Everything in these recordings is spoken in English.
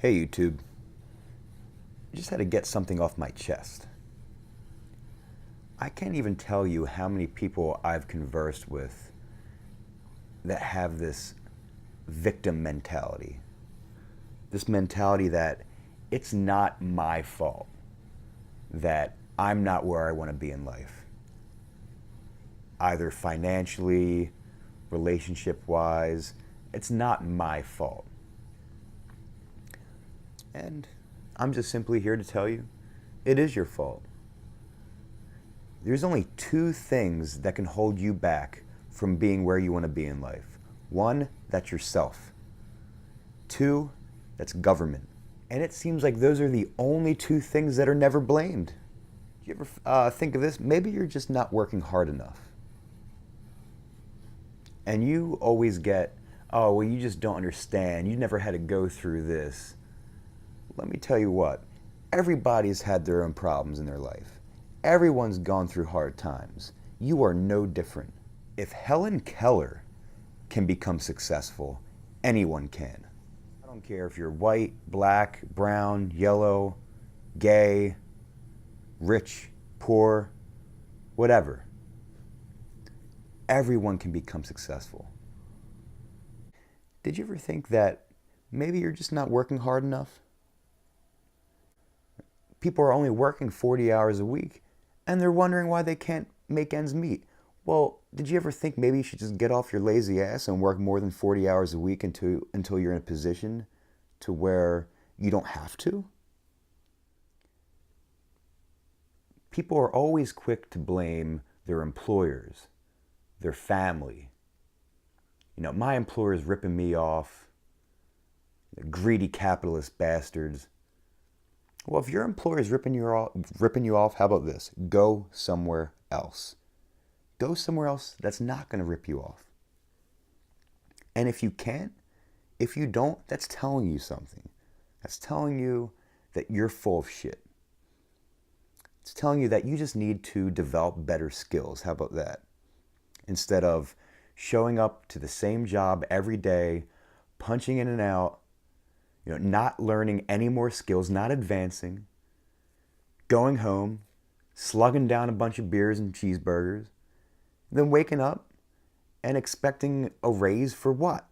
Hey YouTube, just had to get something off my chest. I can't even tell you how many people I've conversed with that have this victim mentality. This mentality that it's not my fault that I'm not where I want to be in life. Either financially, relationship wise, it's not my fault. And I'm just simply here to tell you, it is your fault. There's only two things that can hold you back from being where you want to be in life. One, that's yourself. Two, that's government. And it seems like those are the only two things that are never blamed. You ever think of this? Maybe you're just not working hard enough. And you always get, oh, well, you just don't understand. You never had to go through this. Let me tell you what, everybody's had their own problems in their life. Everyone's gone through hard times. You are no different. If Helen Keller can become successful, anyone can. I don't care if you're white, black, brown, yellow, gay, rich, poor, whatever. Everyone can become successful. Did you ever think that maybe you're just not working hard enough? People are only working 40 hours a week and they're wondering why they can't make ends meet. Well, did you ever think maybe you should just get off your lazy ass and work more than 40 hours a week until you're in a position to where you don't have to? People are always quick to blame their employers, their family. You know, my employer's ripping me off, greedy capitalist bastards. Well, if your employer's ripping you off, how about this? Go somewhere else. Go somewhere else that's not going to rip you off. And if you can't, if you don't, that's telling you something. That's telling you that you're full of shit. It's telling you that you just need to develop better skills. How about that? Instead of showing up to the same job every day, punching in and out, not learning any more skills, not advancing, going home, slugging down a bunch of beers and cheeseburgers, then waking up and expecting a raise for what?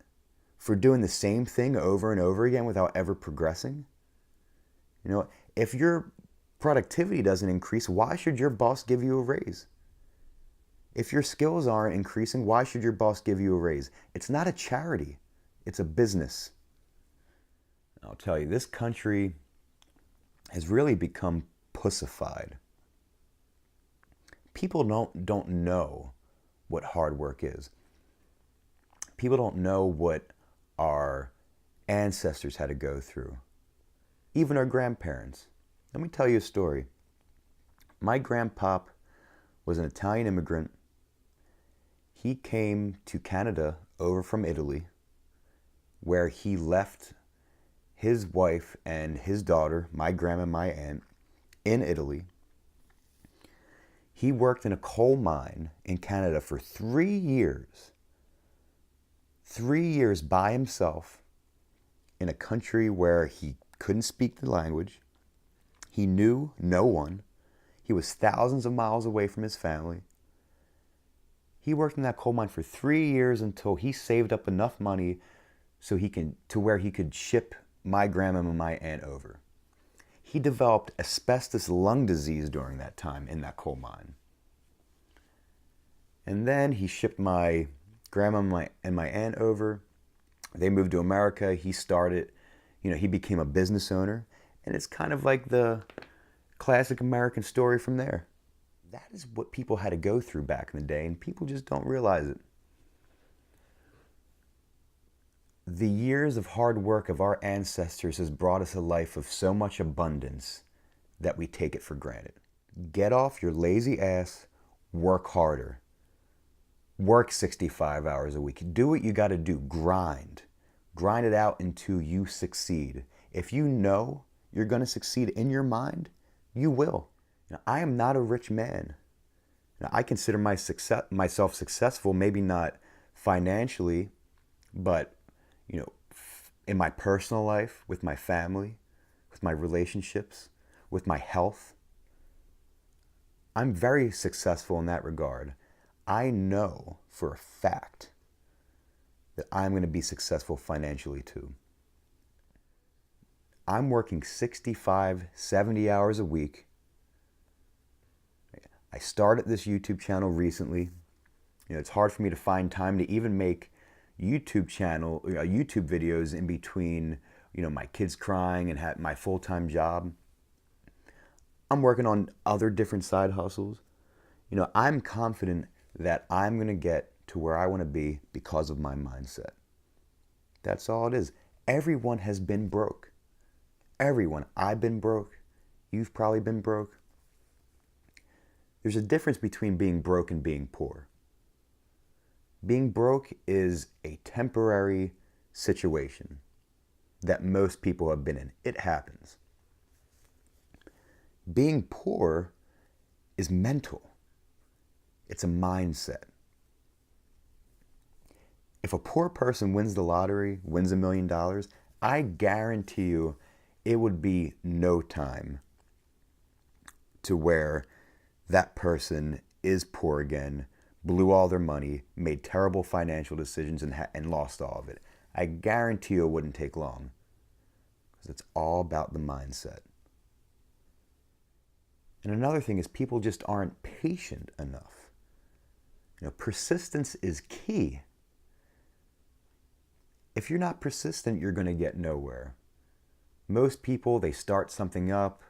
For doing the same thing over and over again without ever progressing? If your productivity doesn't increase, why should your boss give you a raise? If your skills aren't increasing, why should your boss give you a raise? It's not a charity, it's a business. I'll tell you, this country has really become pussified. People don't know what hard work is. People don't know what our ancestors had to go through. Even our grandparents. Let me tell you a story. My grandpop was an Italian immigrant. He came to Canada over from Italy, where he left his wife and his daughter, my grandma and my aunt, in Italy. He worked in a coal mine in Canada for 3 years. 3 years by himself in a country where he couldn't speak the language. He knew no one. He was thousands of miles away from his family. He worked in that coal mine for 3 years until he saved up enough money to where he could ship my grandma and my aunt over. He developed asbestos lung disease during that time in that coal mine. And then he shipped my grandma and my aunt over. They moved to America. He started, he became a business owner. And it's kind of like the classic American story from there. That is what people had to go through back in the day, and people just don't realize it. The years of hard work of our ancestors has brought us a life of so much abundance that we take it for granted. Get off your lazy ass, work harder. Work 65 hours a week. Do what you got to do. Grind. Grind it out until you succeed. If you know you're going to succeed in your mind, you will. I am not a rich man. I consider myself successful, maybe not financially, but in my personal life, with my family, with my relationships, with my health. I'm very successful in that regard. I know for a fact that I'm going to be successful financially too. I'm working 65, 70 hours a week. I started this YouTube channel recently. It's hard for me to find time to even make YouTube videos in between, my kids crying and my full-time job. I'm working on other different side hustles. I'm confident that I'm going to get to where I want to be because of my mindset. That's all it is. Everyone has been broke. Everyone. I've been broke. You've probably been broke. There's a difference between being broke and being poor. Being broke is a temporary situation that most people have been in. It happens. Being poor is mental. It's a mindset. If a poor person wins the lottery, wins $1 million, I guarantee you it would be no time to where that person is poor again, blew all their money, made terrible financial decisions, and lost all of it. I guarantee you it wouldn't take long, because it's all about the mindset. And another thing is people just aren't patient enough. Persistence is key. If you're not persistent, you're going to get nowhere. Most people, they start something up,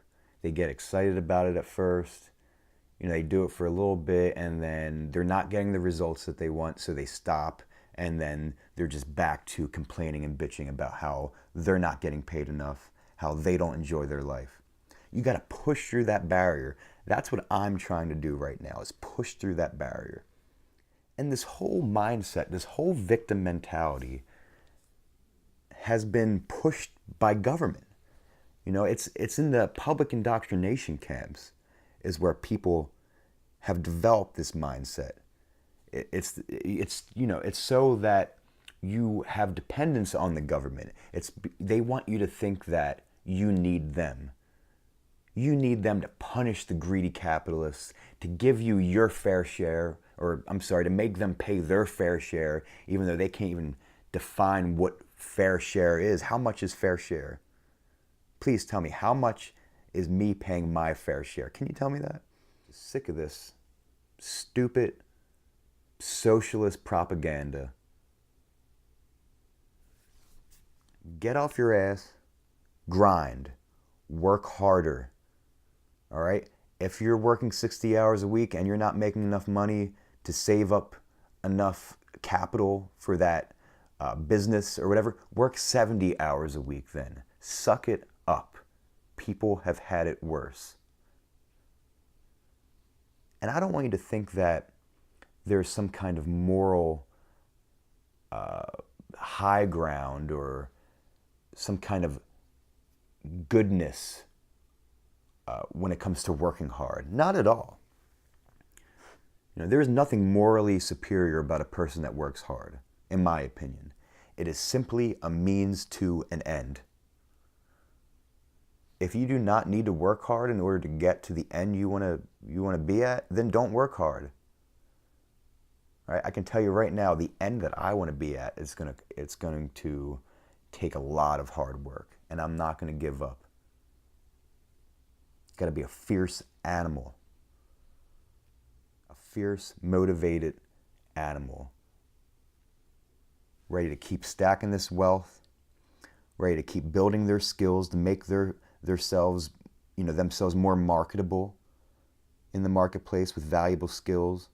they get excited about it at first, they do it for a little bit, and then they're not getting the results that they want, so they stop, and then they're just back to complaining and bitching about how they're not getting paid enough, how they don't enjoy their life. You got to push through that barrier. That's what I'm trying to do right now, is push through that barrier. And this whole mindset, this whole victim mentality has been pushed by government. It's in the public indoctrination camps is where people have developed this mindset. It's so that you have dependence on the government. They want you to think that you need them. You need them to punish the greedy capitalists, to give you your fair share, to make them pay their fair share, even though they can't even define what fair share is. How much is fair share? Please tell me, how much is me paying my fair share? Can you tell me that? I'm sick of this stupid socialist propaganda. Get off your ass, grind, work harder. All right? If you're working 60 hours a week and you're not making enough money to save up enough capital for that business or whatever, work 70 hours a week then. Suck it up. People have had it worse. And I don't want you to think that there's some kind of moral high ground or some kind of goodness when it comes to working hard. Not at all. There's nothing morally superior about a person that works hard, in my opinion. It is simply a means to an end. If you do not need to work hard in order to get to the end you want to be at, then don't work hard. All right? I can tell you right now, the end that I want to be at it's going to take a lot of hard work, and I'm not going to give up. Got to be a fierce animal. A fierce, motivated animal. Ready to keep stacking this wealth. Ready to keep building their skills to make themselves more marketable in the marketplace with valuable skills.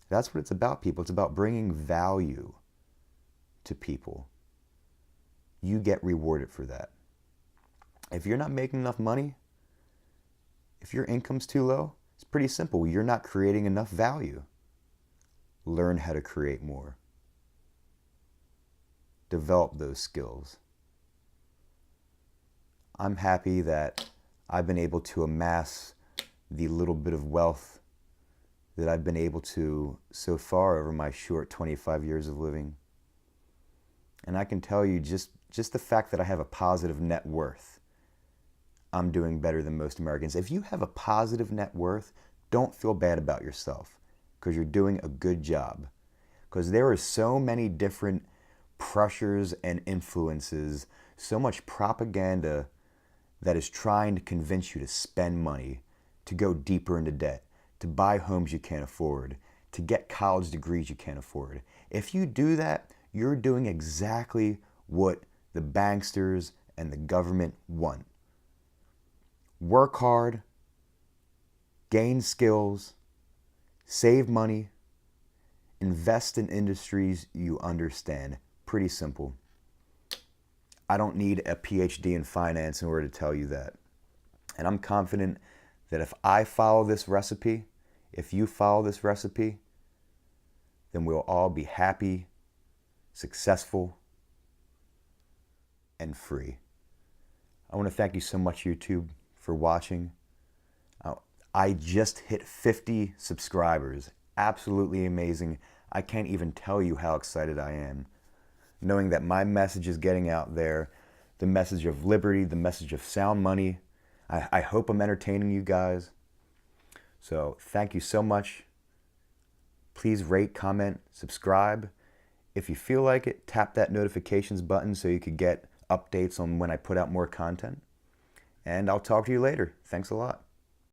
That's what it's about, people. It's about bringing value to people. You get rewarded for that. If you're not making enough money, if your income's too low, it's pretty simple. You're not creating enough value. Learn how to create more. Develop those skills. I'm happy that I've been able to amass the little bit of wealth that I've been able to so far over my short 25 years of living. And I can tell you just the fact that I have a positive net worth, I'm doing better than most Americans. If you have a positive net worth, don't feel bad about yourself because you're doing a good job. Because there are so many different pressures and influences, so much propaganda that is trying to convince you to spend money, to go deeper into debt, to buy homes you can't afford, to get college degrees you can't afford. If you do that, you're doing exactly what the banksters and the government want. Work hard, gain skills, save money, invest in industries you understand. Pretty simple. I don't need a PhD in finance in order to tell you that. And I'm confident that if I follow this recipe, if you follow this recipe, then we'll all be happy, successful, and free. I want to thank you so much, YouTube, for watching. I just hit 50 subscribers. Absolutely amazing. I can't even tell you how excited I am, knowing that my message is getting out there, the message of liberty, the message of sound money. I hope I'm entertaining you guys. So thank you so much. Please rate, comment, subscribe. If you feel like it, tap that notifications button so you could get updates on when I put out more content. And I'll talk to you later. Thanks a lot.